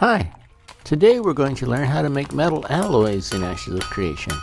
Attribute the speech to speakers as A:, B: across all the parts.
A: Hi! Today we're going to learn how to make metal alloys in Ashes of Creation.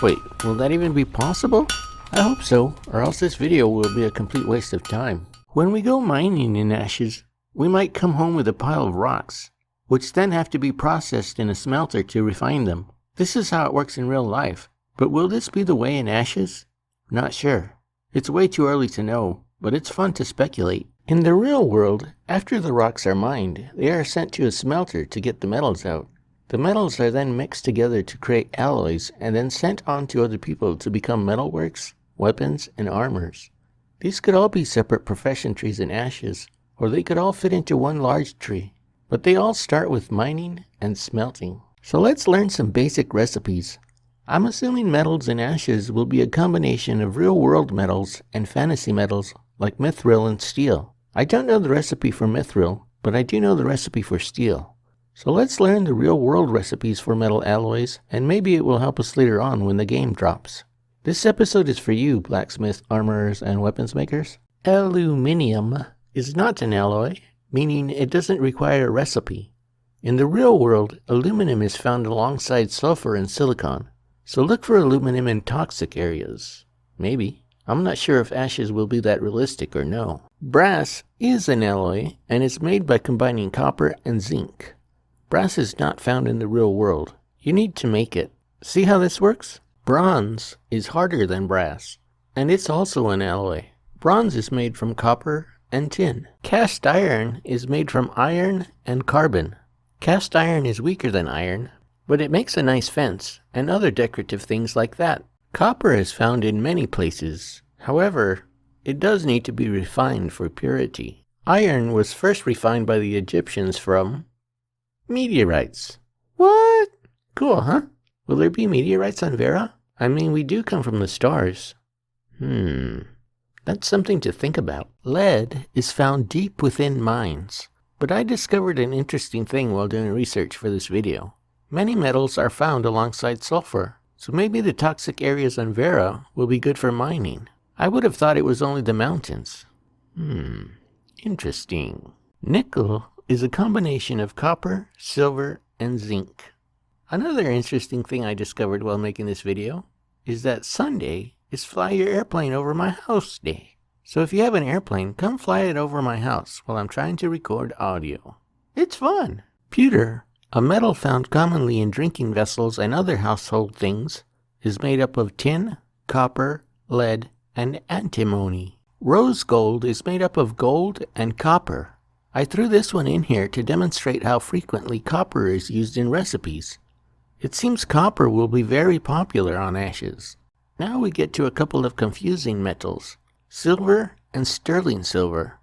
A: Wait, will that even be possible? I hope so, or else this video will be a complete waste of time. When we go mining in Ashes, we might come home with a pile of rocks, which then have to be processed in a smelter to refine them. This is how it works in real life, but will this be the way in Ashes? Not sure. It's way too early to know, but it's fun to speculate. In the real world, after the rocks are mined, they are sent to a smelter to get the metals out. The metals are then mixed together to create alloys and then sent on to other people to become metalworks, weapons, and armors. These could all be separate profession trees in Ashes, or they could all fit into one large tree. But they all start with mining and smelting. So let's learn some basic recipes. I'm assuming metals in Ashes will be a combination of real-world metals and fantasy metals like mithril and steel. I don't know the recipe for mithril, but I do know the recipe for steel. So let's learn the real-world recipes for metal alloys, and maybe it will help us later on when the game drops. This episode is for you, blacksmiths, armorers, and weapons makers. Aluminium is not an alloy, meaning it doesn't require a recipe. In the real world, aluminum is found alongside sulfur and silicon, so look for aluminum in toxic areas. Maybe. I'm not sure if Ashes will be that realistic or no. Brass is an alloy, and is made by combining copper and zinc. Brass is not found in the real world. You need to make it. See how this works? Bronze is harder than brass, and it's also an alloy. Bronze is made from copper and tin. Cast iron is made from iron and carbon. Cast iron is weaker than iron, but it makes a nice fence and other decorative things like that. Copper is found in many places. However, it does need to be refined for purity. Iron was first refined by the Egyptians from meteorites. What? Cool, huh? Will there be meteorites on Vera? I mean, we do come from the stars. That's something to think about. Lead is found deep within mines, but I discovered an interesting thing while doing research for this video. Many metals are found alongside sulfur, so maybe the toxic areas on Vera will be good for mining. I would have thought it was only the mountains. Interesting. Nickel is a combination of copper, silver, and zinc. Another interesting thing I discovered while making this video is that Sunday is Fly Your Airplane Over My House Day. So if you have an airplane, come fly it over my house while I'm trying to record audio. It's fun. Pewter, a metal found commonly in drinking vessels and other household things, is made up of tin, copper, lead, and antimony. Rose gold is made up of gold and copper. I threw this one in here to demonstrate how frequently copper is used in recipes. It seems copper will be very popular on Ashes. Now we get to a couple of confusing metals. Silver and sterling silver.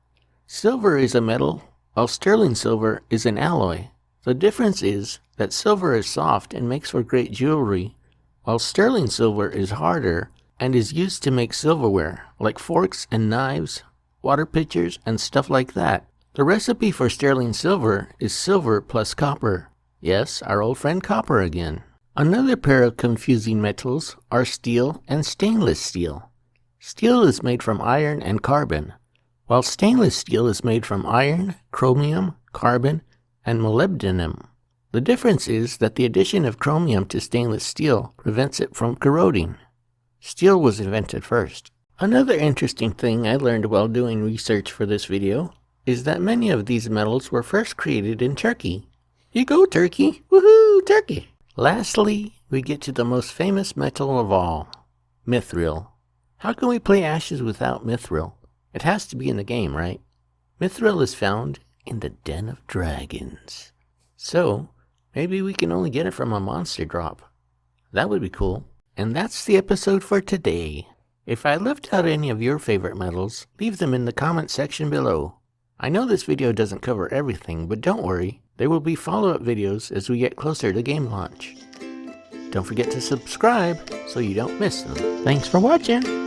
A: Silver is a metal, while sterling silver is an alloy. The difference is that silver is soft and makes for great jewelry, while sterling silver is harder and is used to make silverware, like forks and knives, water pitchers, and stuff like that. The recipe for sterling silver is silver plus copper. Yes, our old friend copper again. Another pair of confusing metals are steel and stainless steel. Steel is made from iron and carbon, while stainless steel is made from iron, chromium, carbon, and molybdenum. The difference is that the addition of chromium to stainless steel prevents it from corroding. Steel was invented first. Another interesting thing I learned while doing research for this video is that many of these metals were first created in Turkey. You go, Turkey! Woohoo, Turkey! Lastly, we get to the most famous metal of all, mithril. How can we play Ashes without mithril? It has to be in the game, right? Mithril is found in the Den of Dragons. So, maybe we can only get it from a monster drop. That would be cool. And that's the episode for today. If I left out any of your favorite metals, leave them in the comment section below. I know this video doesn't cover everything, but don't worry, there will be follow-up videos as we get closer to game launch. Don't forget to subscribe so you don't miss them. Thanks for watching!